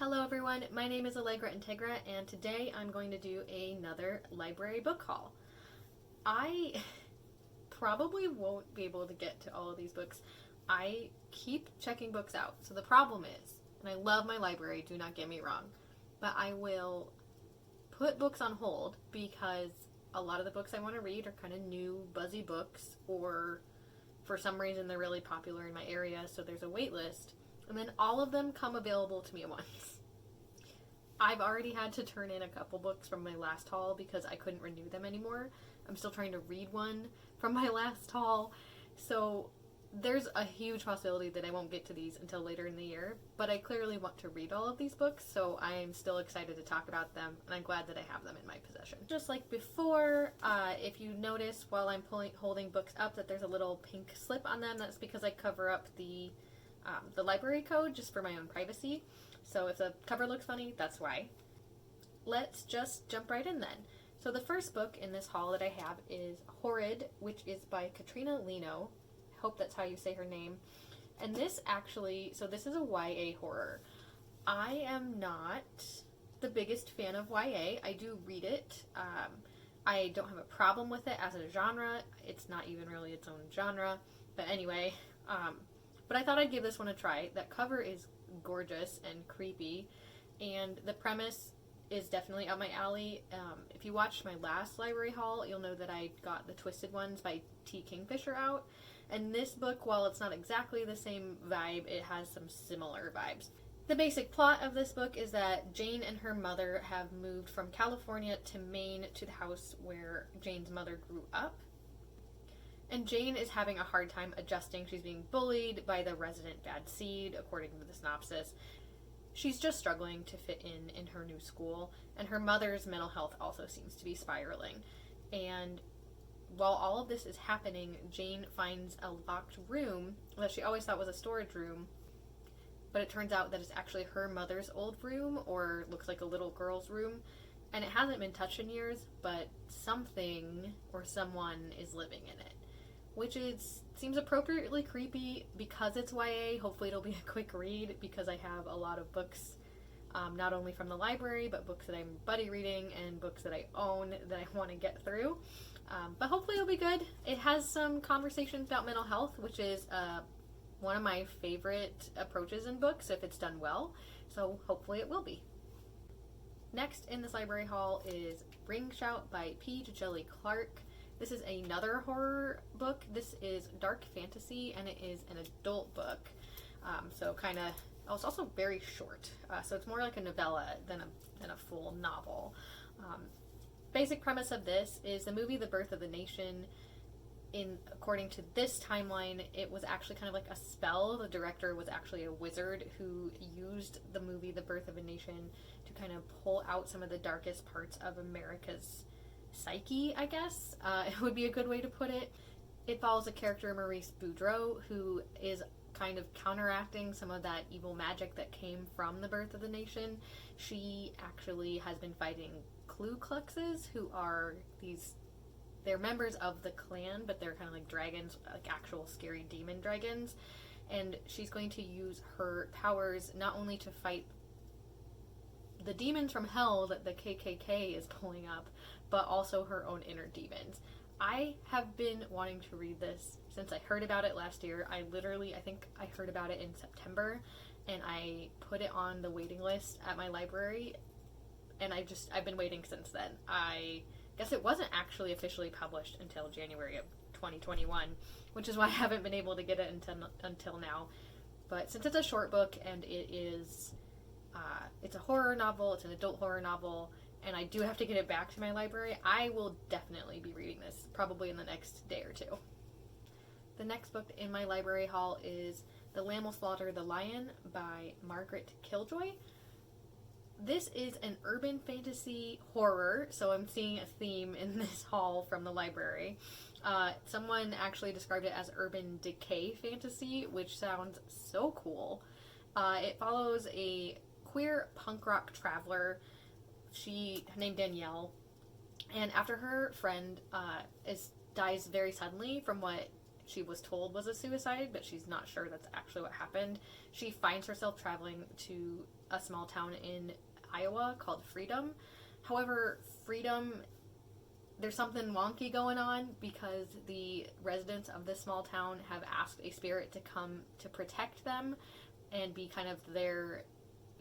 Hello everyone, my name is Allegra Integra and today I'm going to do another library book haul. I probably won't be able to get to all of these books. I keep checking books out. So the problem is, and I love my library, do not get me wrong, but I will put books on hold because a lot of the books I want to read are kind of new, buzzy books, or for some reason they're really popular in my area, so there's a wait list. And then all of them come available to me at once. I've already had to turn in a couple books from my last haul because I couldn't renew them anymore. I'm still trying to read one from my last haul. So there's a huge possibility that I won't get to these until later in the year, but I clearly want to read all of these books, so I'm still excited to talk about them, and I'm glad that I have them in my possession. Just like before, if you notice while I'm holding books up that there's a little pink slip on them, that's because I cover up the library code just for my own privacy. So if the cover looks funny, that's why. Let's just jump right in then. So the first book in this haul that I have is Horid, which is by Katrina Leno. I hope that's how you say her name. And this actually, so this is a YA horror. I am not the biggest fan of YA. I do read it. I don't have a problem with it as a genre. It's not even really its own genre. But anyway, but I thought I'd give this one a try. That cover is gorgeous and creepy, and the premise is definitely up my alley. If you watched my last library haul, you'll know that I got The Twisted Ones by T. Kingfisher out, and this book, while it's not exactly the same vibe, it has some similar vibes. The basic plot of this book is that Jane and her mother have moved from California to Maine to the house where Jane's mother grew up. And Jane is having a hard time adjusting. She's being bullied by the resident bad seed, according to the synopsis. She's just struggling to fit in her new school, and her mother's mental health also seems to be spiraling. And while all of this is happening, Jane finds a locked room that she always thought was a storage room, but it turns out that it's actually her mother's old room, or looks like a little girl's room, and it hasn't been touched in years, but something or someone is living in it. Which seems appropriately creepy because it's YA. Hopefully it'll be a quick read because I have a lot of books, not only from the library, but books that I'm buddy reading and books that I own that I want to get through. But hopefully it'll be good. It has some conversations about mental health, which is one of my favorite approaches in books if it's done well. So hopefully it will be. Next in this library haul is Ring Shout by P. Jelly Clark. This is another horror book. This is dark fantasy, and it is an adult book. So kind of, it's also very short. So it's more like a novella than a full novel. Basic premise of this is the movie The Birth of a Nation. According to this timeline, it was actually kind of like a spell. The director was actually a wizard who used the movie The Birth of a Nation to kind of pull out some of the darkest parts of America's psyche, I guess. It would be a good way to put it. It follows a character, Maurice Boudreaux, who is kind of counteracting some of that evil magic that came from The Birth of the Nation. She actually has been fighting Ku Kluxes, who are they're members of the Klan, but they're kind of like dragons, like actual scary demon dragons. And she's going to use her powers not only to fight the demons from hell that the KKK is pulling up, but also her own inner demons. I have been wanting to read this since I heard about it last year. I think I heard about it in September, and I put it on the waiting list at my library, and I've been waiting since then. I guess it wasn't actually officially published until January of 2021, which is why I haven't been able to get it until now. But since it's a short book and it's a horror novel, it's an adult horror novel, and I do have to get it back to my library, I will definitely be reading this, probably in the next day or two. The next book in my library haul is The Lamb Will Slaughter the Lion by Margaret Killjoy. This is an urban fantasy horror, so I'm seeing a theme in this haul from the library. Someone actually described it as urban decay fantasy, which sounds so cool. It follows a queer punk rock traveler, named Danielle, and after her friend dies very suddenly from what she was told was a suicide, but she's not sure that's actually what happened. She finds herself traveling to a small town in Iowa called Freedom. However, Freedom, there's something wonky going on because the residents of this small town have asked a spirit to come to protect them and be kind of their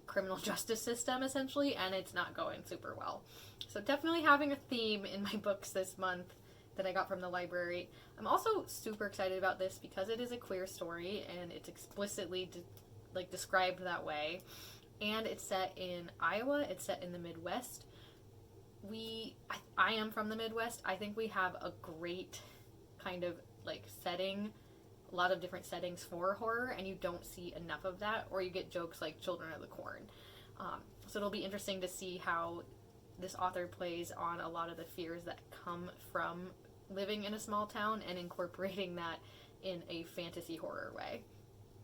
criminal justice system, essentially, and it's not going super well. So definitely having a theme in my books this month that I got from the library. I'm also super excited about this because it is a queer story and it's explicitly described that way, and it's set in Iowa. It's set in the Midwest. I am from the Midwest. I think we have a great kind of like setting, a lot of different settings for horror, and you don't see enough of that, or you get jokes like Children of the Corn. So it'll be interesting to see how this author plays on a lot of the fears that come from living in a small town and incorporating that in a fantasy horror way.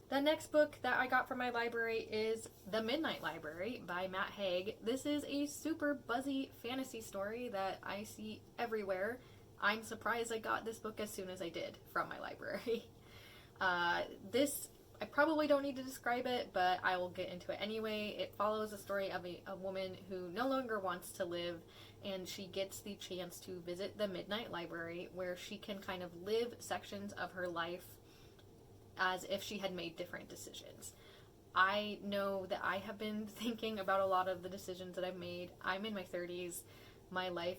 The next book that I got from my library is The Midnight Library by Matt Haig. This is a super buzzy fantasy story that I see everywhere. I'm surprised I got this book as soon as I did from my library. I probably don't need to describe it, but I will get into it anyway. It follows the story of a woman who no longer wants to live, and she gets the chance to visit the Midnight Library, where she can kind of live sections of her life as if she had made different decisions. I know that I have been thinking about a lot of the decisions that I've made. I'm in my 30s. My life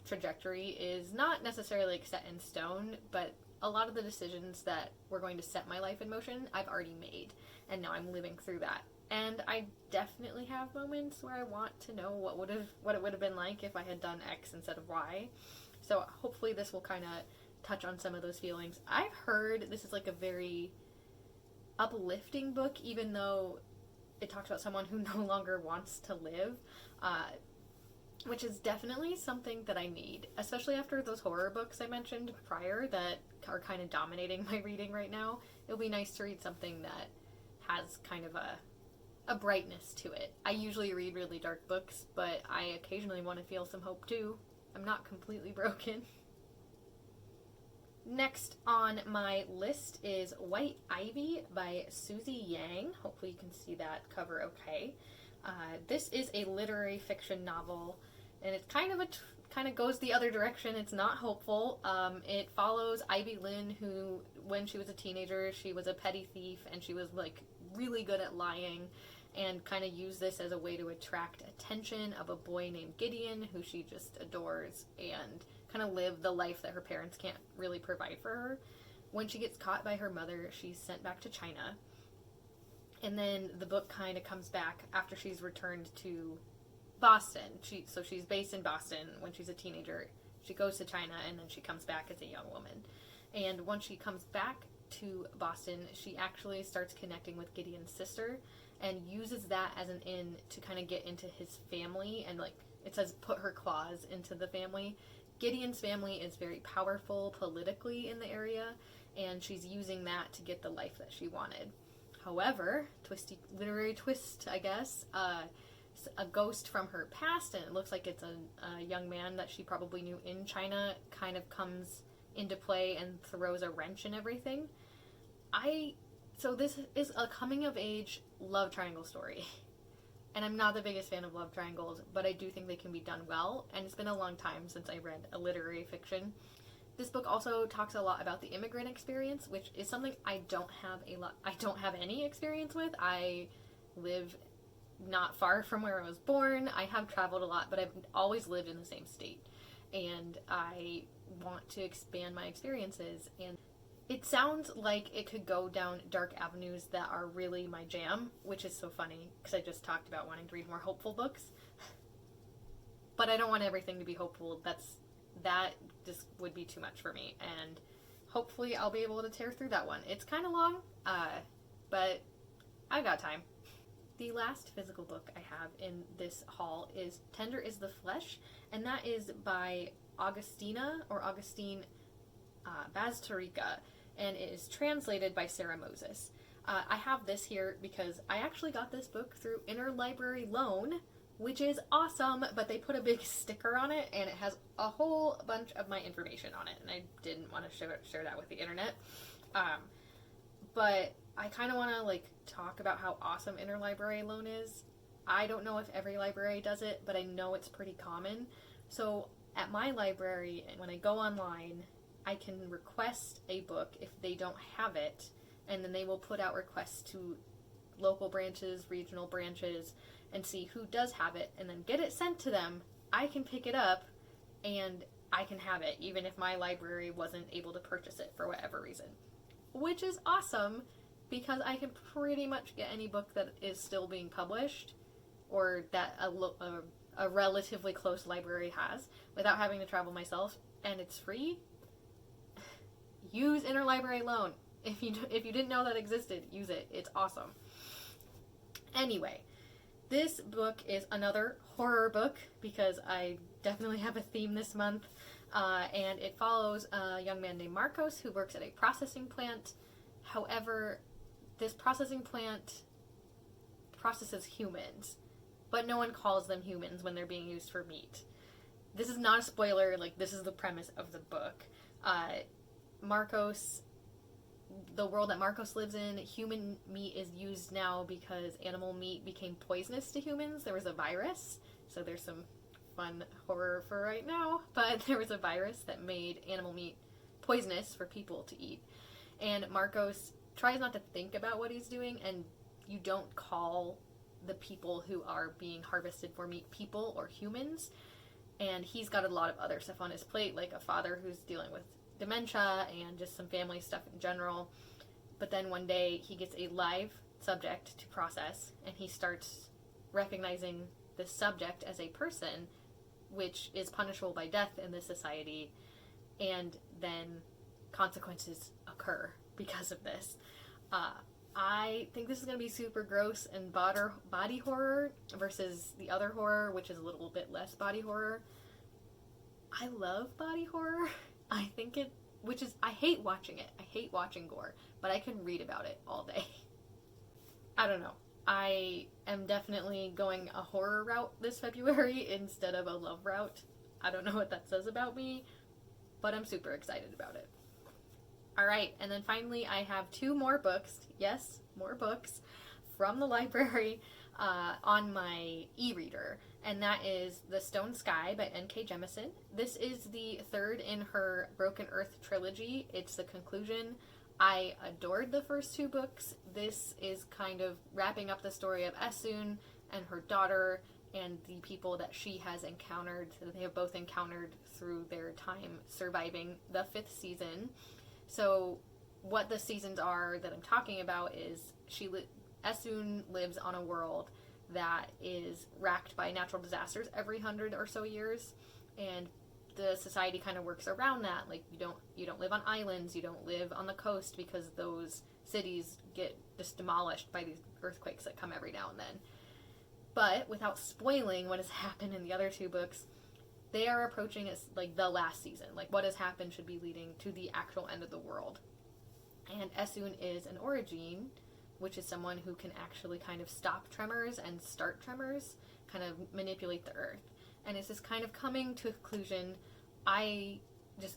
trajectory is not necessarily like set in stone, but a lot of the decisions that were going to set my life in motion, I've already made, and now I'm living through that. And I definitely have moments where I want to know what it would have been like if I had done X instead of Y. So hopefully this will kind of touch on some of those feelings. I've heard this is like a very uplifting book, even though it talks about someone who no longer wants to live, which is definitely something that I need, especially after those horror books I mentioned prior that are kind of dominating my reading right now. It'll be nice to read something that has kind of a brightness to it. I usually read really dark books, but I occasionally want to feel some hope too. I'm not completely broken. Next on my list is White Ivy by Susie Yang. Hopefully you can see that cover okay. This is a literary fiction novel, and it's kind of goes the other direction. It's not hopeful. It follows Ivy Lynn, who, when she was a teenager, she was a petty thief, and she was like really good at lying, and kind of used this as a way to attract attention of a boy named Gideon, who she just adores, and kind of live the life that her parents can't really provide for her. When she gets caught by her mother, she's sent back to China. And then the book kind of comes back after she's returned to Boston. She's based in Boston when she's a teenager. She goes to China, and then she comes back as a young woman. And once she comes back to Boston, she actually starts connecting with Gideon's sister and uses that as an in to kind of get into his family, and like it says, put her claws into the family. Gideon's family is very powerful politically in the area, and she's using that to get the life that she wanted. However, literary twist, I guess, a ghost from her past, and it looks like it's a young man that she probably knew in China, kind of comes into play and throws a wrench in everything. So this is a coming-of-age love triangle story. And I'm not the biggest fan of love triangles, but I do think they can be done well, and it's been a long time since I read a literary fiction. This book also talks a lot about the immigrant experience, which is something I don't have any experience with. I live not far from where I was born. I have traveled a lot, but I've always lived in the same state, and I want to expand my experiences, and it sounds like it could go down dark avenues that are really my jam, which is so funny because I just talked about wanting to read more hopeful books. But I don't want everything to be hopeful. That just would be too much for me, and hopefully I'll be able to tear through that one. It's kind of long, but I've got time. The last physical book I have in this haul is Tender is the Flesh, and that is by Augustine Bazterrica, and it is translated by Sarah Moses. I have this here because I actually got this book through Interlibrary Loan, which is awesome, but they put a big sticker on it, and it has a whole bunch of my information on it, and I didn't want to share that with the internet. But I kind of want to talk about how awesome Interlibrary Loan is. I don't know if every library does it, but I know it's pretty common. So at my library, when I go online, I can request a book if they don't have it, and then they will put out requests to local branches, regional branches, and see who does have it, and then get it sent to them. I can pick it up, and I can have it, even if my library wasn't able to purchase it for whatever reason. Which is awesome, because I can pretty much get any book that is still being published, or that a relatively close library has, without having to travel myself, and it's free. Use interlibrary loan. If you didn't know that existed, use it. It's awesome. Anyway, this book is another horror book, because I definitely have a theme this month, and it follows a young man named Marcos who works at a processing plant. However, this processing plant processes humans, but no one calls them humans when they're being used for meat. This is not a spoiler, like, this is the premise of the book. Marcos, the world that Marcos lives in, human meat is used now because animal meat became poisonous to humans. There was a virus, so there's some fun horror for right now, but there was a virus that made animal meat poisonous for people to eat. And Marcos tries not to think about what he's doing, and you don't call the people who are being harvested for meat people or humans. And he's got a lot of other stuff on his plate, like a father who's dealing with dementia and just some family stuff in general. But then one day he gets a live subject to process, and he starts recognizing the subject as a person, which is punishable by death in this society, and then consequences occur because of this. I think this is going to be super gross and body horror versus the other horror, which is a little bit less body horror. I love body horror. I hate watching it. I hate watching gore, but I can read about it all day. I don't know. I am definitely going a horror route this February instead of a love route. I don't know what that says about me, but I'm super excited about it. Alright, and then finally I have 2 more books, yes, more books, from the library on my e-reader, and that is The Stone Sky by N.K. Jemisin. This is the 3rd in her Broken Earth trilogy. It's the conclusion. I adored the first 2 books. This is kind of wrapping up the story of Essun and her daughter and the people that she has encountered, that they have both encountered through their time surviving the 5th season. So what the seasons are that I'm talking about is Essun lives on a world that is racked by natural disasters every 100 or so years, and the society kind of works around that. Like, you don't live on islands, you don't live on the coast, because those cities get just demolished by these earthquakes that come every now and then. But without spoiling what has happened in the other 2 books, they are approaching it like the last season. Like, what has happened should be leading to the actual end of the world. And Essun is an Origine, which is someone who can actually kind of stop tremors and start tremors, kind of manipulate the earth. And it's just kind of coming to a conclusion. I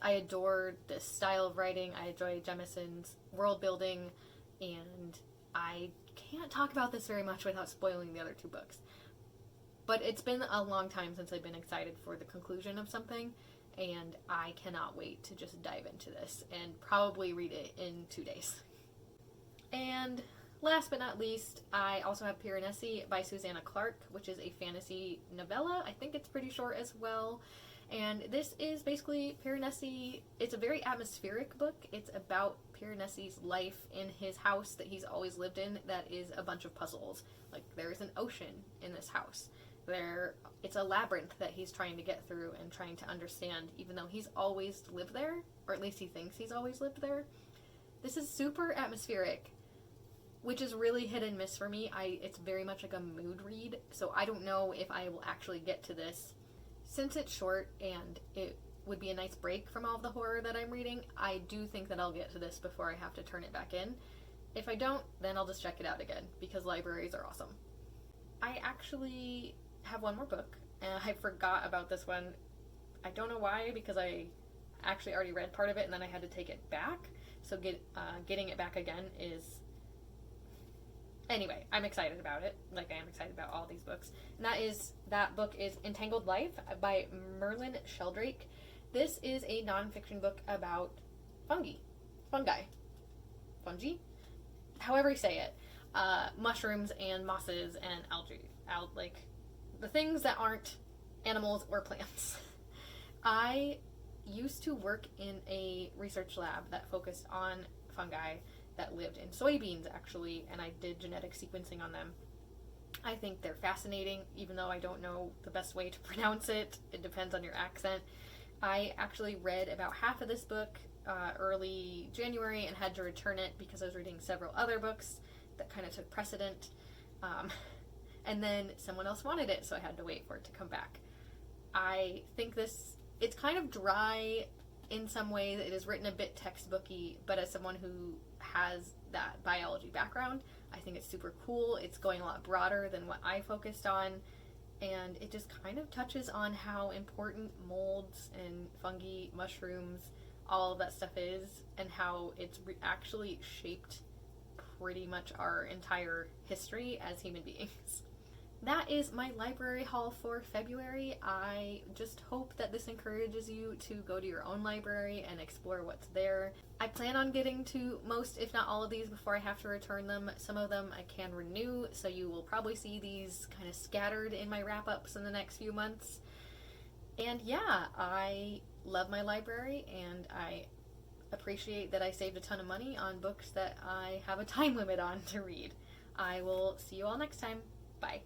adore this style of writing. I enjoy Jemisin's world building, and I can't talk about this very much without spoiling the other 2 books. But it's been a long time since I've been excited for the conclusion of something, and I cannot wait to just dive into this and probably read it in 2 days. And last but not least, I also have Piranesi by Susanna Clarke, which is a fantasy novella. I think it's pretty short as well. And this is basically Piranesi. It's a very atmospheric book. It's about Piranesi's life in his house that he's always lived in that is a bunch of puzzles. Like, there's an ocean in this house. It's a labyrinth that he's trying to get through and trying to understand, even though he's always lived there, or at least he thinks he's always lived there. This is super atmospheric, which is really hit and miss for me. It's very much like a mood read, so I don't know if I will actually get to this. Since it's short and it would be a nice break from all of the horror that I'm reading, I do think that I'll get to this before I have to turn it back in. If I don't, then I'll just check it out again, because libraries are awesome. I actually have one more book, and I forgot about this one. I don't know why, because I actually already read part of it and then I had to take it back, so getting it back again is... Anyway, I'm excited about it, like I am excited about all these books. And that book is Entangled Life by Merlin Sheldrake. This is a nonfiction book about fungi, however you say it, mushrooms and mosses and algae, like the things that aren't animals or plants. I used to work in a research lab that focused on fungi that lived in soybeans, actually, and I did genetic sequencing on them. I think they're fascinating, even though I don't know the best way to pronounce it. It depends on your accent. I actually read about half of this book early January and had to return it because I was reading several other books that kind of took precedent. And then someone else wanted it, so I had to wait for it to come back. I think it's kind of dry in some ways. It is written a bit textbooky, but as someone who has that biology background, I think it's super cool. It's going a lot broader than what I focused on, and it just kind of touches on how important molds and fungi, mushrooms, all of that stuff is, and how it's actually shaped pretty much our entire history as human beings. That is my library haul for February. I just hope that this encourages you to go to your own library and explore what's there. I plan on getting to most, if not all of these, before I have to return them. Some of them I can renew, so you will probably see these kind of scattered in my wrap-ups in the next few months. And yeah, I love my library, and I appreciate that I saved a ton of money on books that I have a time limit on to read. I will see you all next time. Bye.